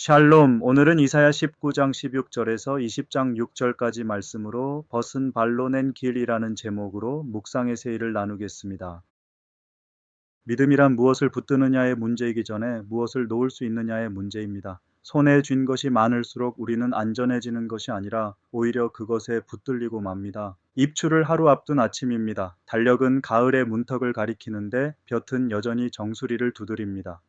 샬롬, 오늘은 이사야 19장 16절에서 20장 6절까지 말씀으로 벗은 발로 낸 길이라는 제목으로 묵상의 세일을 나누겠습니다. 믿음이란 무엇을 붙드느냐의 문제이기 전에 무엇을 놓을 수 있느냐의 문제입니다. 손에 쥔 것이 많을수록 우리는 안전해지는 것이 아니라 오히려 그것에 붙들리고 맙니다. 입추를 하루 앞둔 아침입니다. 달력은 가을의 문턱을 가리키는데 볕은 여전히 정수리를 두드립니다.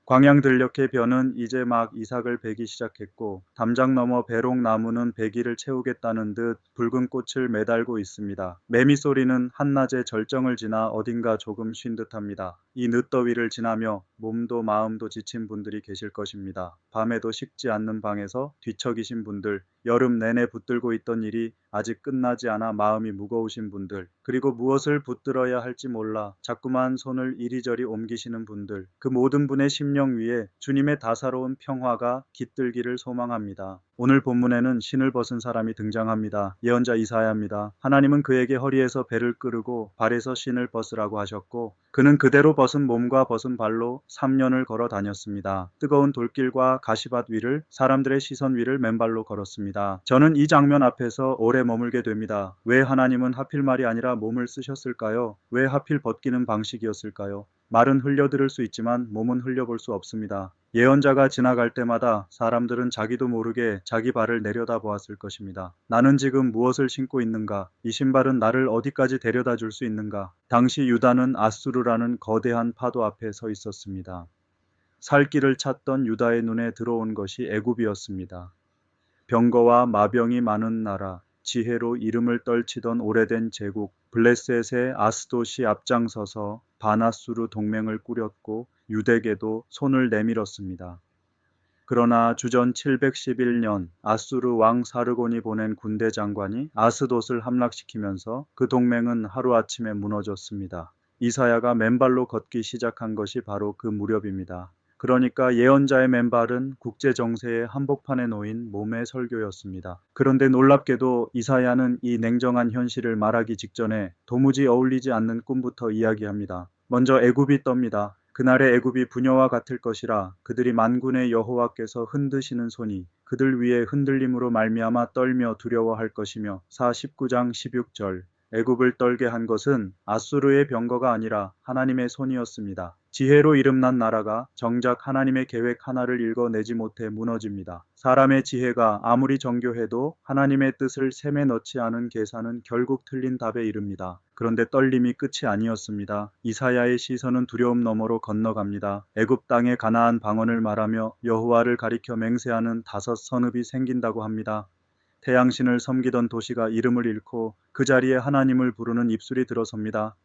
광양들녘의 벼는 이제 막 이삭을 베기 시작했고 담장 너머 배롱나무는 배기를 채우겠다는 듯 붉은 꽃을 매달고 있습니다. 매미 소리는 한낮의 절정을 지나 어딘가 조금 쉰 듯합니다. 이 늦더위를 지나며 몸도 마음도 지친 분들이 계실 것입니다. 밤에도 식지 않는 방에서 뒤척이신 분들, 여름 내내 붙들고 있던 일이 아직 끝나지 않아 마음이 무거우신 분들, 그리고 무엇을 붙들어야 할지 몰라 자꾸만 손을 이리저리 옮기시는 분들, 그 모든 분의 심령 위에 주님의 다사로운 평화가 깃들기를 소망합니다. 오늘 본문에는 신을 벗은 사람이 등장합니다. 예언자 이사야입니다. 하나님은 그에게 허리에서 배를 끄르고 발에서 신을 벗으라고 하셨고 그는 그대로 벗은 몸과 벗은 발로 3년을 걸어 다녔습니다. 뜨거운 돌길과 가시밭 위를 사람들의 시선 위를 맨발로 걸었습니다. 저는 이 장면 앞에서 오래 머물게 됩니다. 왜 하나님은 하필 말이 아니라 몸을 쓰셨을까요? 왜 하필 벗기는 방식이었을까요? 말은 흘려들을 수 있지만 몸은 흘려볼 수 없습니다. 예언자가 지나갈 때마다 사람들은 자기도 모르게 자기 발을 내려다 보았을 것입니다. 나는 지금 무엇을 신고 있는가? 이 신발은 나를 어디까지 데려다 줄 수 있는가? 당시 유다는 아수르라는 거대한 파도 앞에 서 있었습니다. 살 길을 찾던 유다의 눈에 들어온 것이 애굽이었습니다. 병거와 마병이 많은 나라, 지혜로 이름을 떨치던 오래된 제국, 블레셋의 아스돗이 앞장서서 바나수르 동맹을 꾸렸고 유대계도 손을 내밀었습니다. 그러나 주전 711년 아수르 왕 사르곤이 보낸 군대 장관이 아스돗을 함락시키면서 그 동맹은 하루아침에 무너졌습니다. 이사야가 맨발로 걷기 시작한 것이 바로 그 무렵입니다. 그러니까 예언자의 맨발은 국제정세의 한복판에 놓인 몸의 설교였습니다. 그런데 놀랍게도 이사야는 이 냉정한 현실을 말하기 직전에 도무지 어울리지 않는 꿈부터 이야기합니다. 먼저 애굽이 떱니다. 그날의 애굽이 부녀와 같을 것이라 그들이 만군의 여호와께서 흔드시는 손이 그들 위에 흔들림으로 말미암아 떨며 두려워할 것이며 19장 16절 애굽을 떨게 한 것은 아수르의 병거가 아니라 하나님의 손이었습니다. 지혜로 이름난 나라가 정작 하나님의 계획 하나를 읽어내지 못해 무너집니다. 사람의 지혜가 아무리 정교해도 하나님의 뜻을 셈에 넣지 않은 계산은 결국 틀린 답에 이릅니다. 그런데 떨림이 끝이 아니었습니다. 이사야의 시선은 두려움 너머로 건너갑니다. 애굽 땅의 가나안 방언을 말하며 여호와를 가리켜 맹세하는 5 선읍이 생긴다고 합니다. 태양신을 섬기던 도시가 이름을 잃고 그 자리에 하나님을 부르는 입술이 들어섭니다.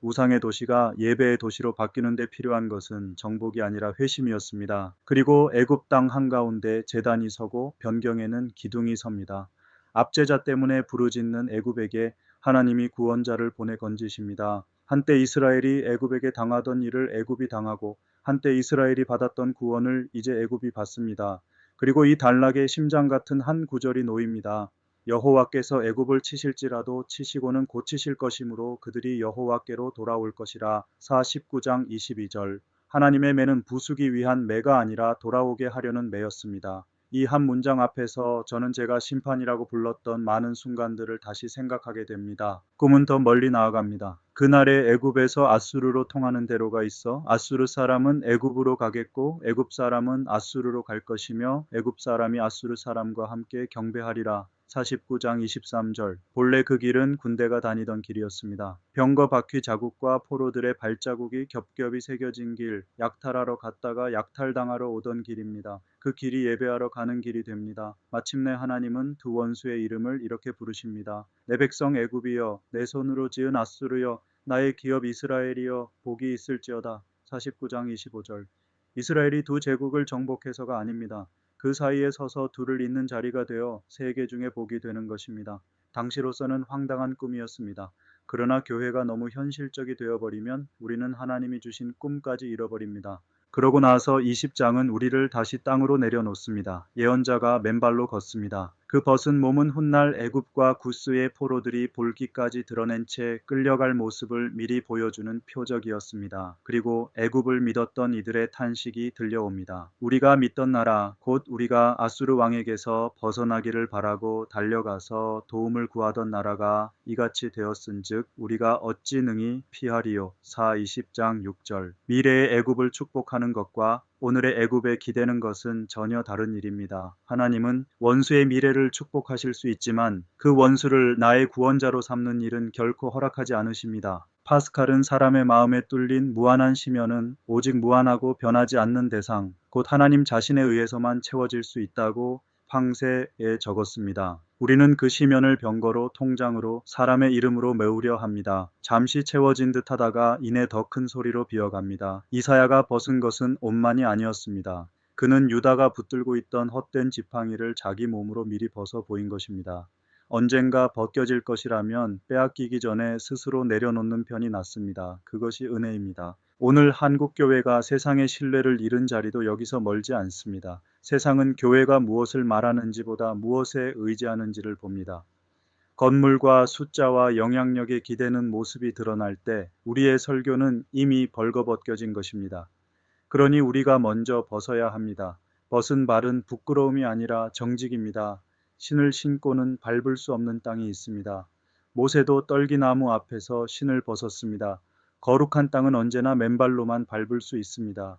우상의 도시가 예배의 도시로 바뀌는 데 필요한 것은 정복이 아니라 회심이었습니다. 그리고 애굽 땅 한가운데 제단이 서고 변경에는 기둥이 섭니다. 압제자 때문에 부르짖는 애굽에게 하나님이 구원자를 보내 건지십니다. 한때 이스라엘이 애굽에게 당하던 일을 애굽이 당하고 한때 이스라엘이 받았던 구원을 이제 애굽이 받습니다. 그리고 이 단락에 심장 같은 한 구절이 놓입니다. 여호와께서 애굽을 치실지라도 치시고는 고치실 것이므로 그들이 여호와께로 돌아올 것이라. 19장 22절. 하나님의 매는 부수기 위한 매가 아니라 돌아오게 하려는 매였습니다. 이 한 문장 앞에서 저는 제가 심판이라고 불렀던 많은 순간들을 다시 생각하게 됩니다. 꿈은 더 멀리 나아갑니다. 그날의 애굽에서 아수르로 통하는 대로가 있어 아수르 사람은 애굽으로 가겠고 애굽 사람은 아수르로 갈 것이며 애굽 사람이 아수르 사람과 함께 경배하리라. 49장 23절. 본래 그 길은 군대가 다니던 길이었습니다. 병거 바퀴 자국과 포로들의 발자국이 겹겹이 새겨진 길, 약탈하러 갔다가 약탈당하러 오던 길입니다. 그 길이 예배하러 가는 길이 됩니다. 마침내 하나님은 두 원수의 이름을 이렇게 부르십니다. 내 백성 애굽이여, 내 손으로 지은 아수르여, 나의 기업 이스라엘이여, 복이 있을지어다. 49장 25절. 이스라엘이 두 제국을 정복해서가 아닙니다. 그 사이에 서서 둘을 잇는 자리가 되어 세계 중에 복이 되는 것입니다. 당시로서는 황당한 꿈이었습니다. 그러나 교회가 너무 현실적이 되어버리면 우리는 하나님이 주신 꿈까지 잃어버립니다. 그러고 나서 20장은 우리를 다시 땅으로 내려놓습니다. 예언자가 맨발로 걷습니다. 그 벗은 몸은 훗날 애굽과 구스의 포로들이 볼기까지 드러낸 채 끌려갈 모습을 미리 보여주는 표적이었습니다. 그리고 애굽을 믿었던 이들의 탄식이 들려옵니다. 우리가 믿던 나라, 곧 우리가 아수르 왕에게서 벗어나기를 바라고 달려가서 도움을 구하던 나라가 이같이 되었은즉 우리가 어찌 능히 피하리요. 20장 6절. 미래의 애굽을 축복하는 것과 오늘의 애굽에 기대는 것은 전혀 다른 일입니다. 하나님은 원수의 미래를 축복하실 수 있지만 그 원수를 나의 구원자로 삼는 일은 결코 허락하지 않으십니다. 파스칼은 사람의 마음에 뚫린 무한한 심연은 오직 무한하고 변하지 않는 대상, 곧 하나님 자신에 의해서만 채워질 수 있다고 황새에 적었습니다. 우리는 그 심연을 병거로 통장으로 사람의 이름으로 메우려 합니다. 잠시 채워진 듯 하다가 이내 더 큰 소리로 비어갑니다. 이사야가 벗은 것은 옷만이 아니었습니다. 그는 유다가 붙들고 있던 헛된 지팡이를 자기 몸으로 미리 벗어 보인 것입니다. 언젠가 벗겨질 것이라면 빼앗기기 전에 스스로 내려놓는 편이 낫습니다. 그것이 은혜입니다. 오늘 한국교회가 세상의 신뢰를 잃은 자리도 여기서 멀지 않습니다. 세상은 교회가 무엇을 말하는지보다 무엇에 의지하는지를 봅니다. 건물과 숫자와 영향력에 기대는 모습이 드러날 때 우리의 설교는 이미 벌거벗겨진 것입니다. 그러니 우리가 먼저 벗어야 합니다. 벗은 발은 부끄러움이 아니라 정직입니다. 신을 신고는 밟을 수 없는 땅이 있습니다. 모세도 떨기나무 앞에서 신을 벗었습니다. 거룩한 땅은 언제나 맨발로만 밟을 수 있습니다.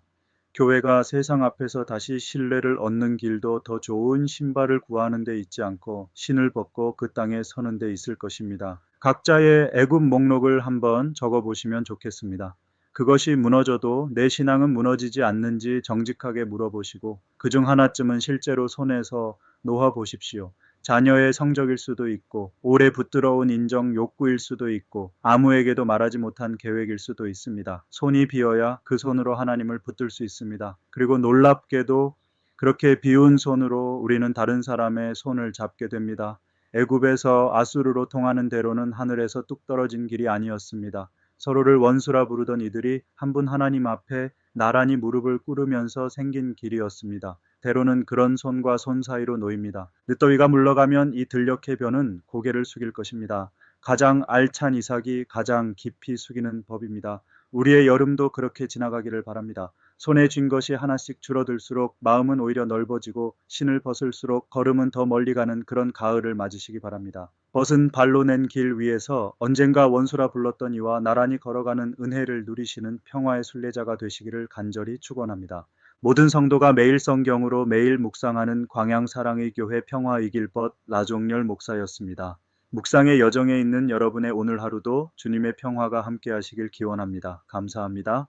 교회가 세상 앞에서 다시 신뢰를 얻는 길도 더 좋은 신발을 구하는 데 있지 않고 신을 벗고 그 땅에 서는 데 있을 것입니다. 각자의 애굽 목록을 한번 적어보시면 좋겠습니다. 그것이 무너져도 내 신앙은 무너지지 않는지 정직하게 물어보시고 그중 하나쯤은 실제로 손에서 놓아보십시오. 자녀의 성적일 수도 있고 오래 붙들어온 인정 욕구일 수도 있고 아무에게도 말하지 못한 계획일 수도 있습니다. 손이 비어야 그 손으로 하나님을 붙들 수 있습니다. 그리고 놀랍게도 그렇게 비운 손으로 우리는 다른 사람의 손을 잡게 됩니다. 애굽에서 아수르로 통하는 대로는 하늘에서 뚝 떨어진 길이 아니었습니다. 서로를 원수라 부르던 이들이 한 분 하나님 앞에 나란히 무릎을 꿇으면서 생긴 길이었습니다. 때로는 그런 손과 손 사이로 놓입니다. 늦더위가 물러가면 이 들녘의 벼는 고개를 숙일 것입니다. 가장 알찬 이삭이 가장 깊이 숙이는 법입니다. 우리의 여름도 그렇게 지나가기를 바랍니다. 손에 쥔 것이 하나씩 줄어들수록 마음은 오히려 넓어지고 신을 벗을수록 걸음은 더 멀리 가는 그런 가을을 맞으시기 바랍니다. 벗은 발로 낸 길 위에서 언젠가 원수라 불렀던 이와 나란히 걸어가는 은혜를 누리시는 평화의 순례자가 되시기를 간절히 축원합니다. 모든 성도가 매일 성경으로 매일 묵상하는 광양사랑의 교회 평화이길벗 라종열 목사였습니다. 묵상의 여정에 있는 여러분의 오늘 하루도 주님의 평화가 함께 하시길 기원합니다. 감사합니다.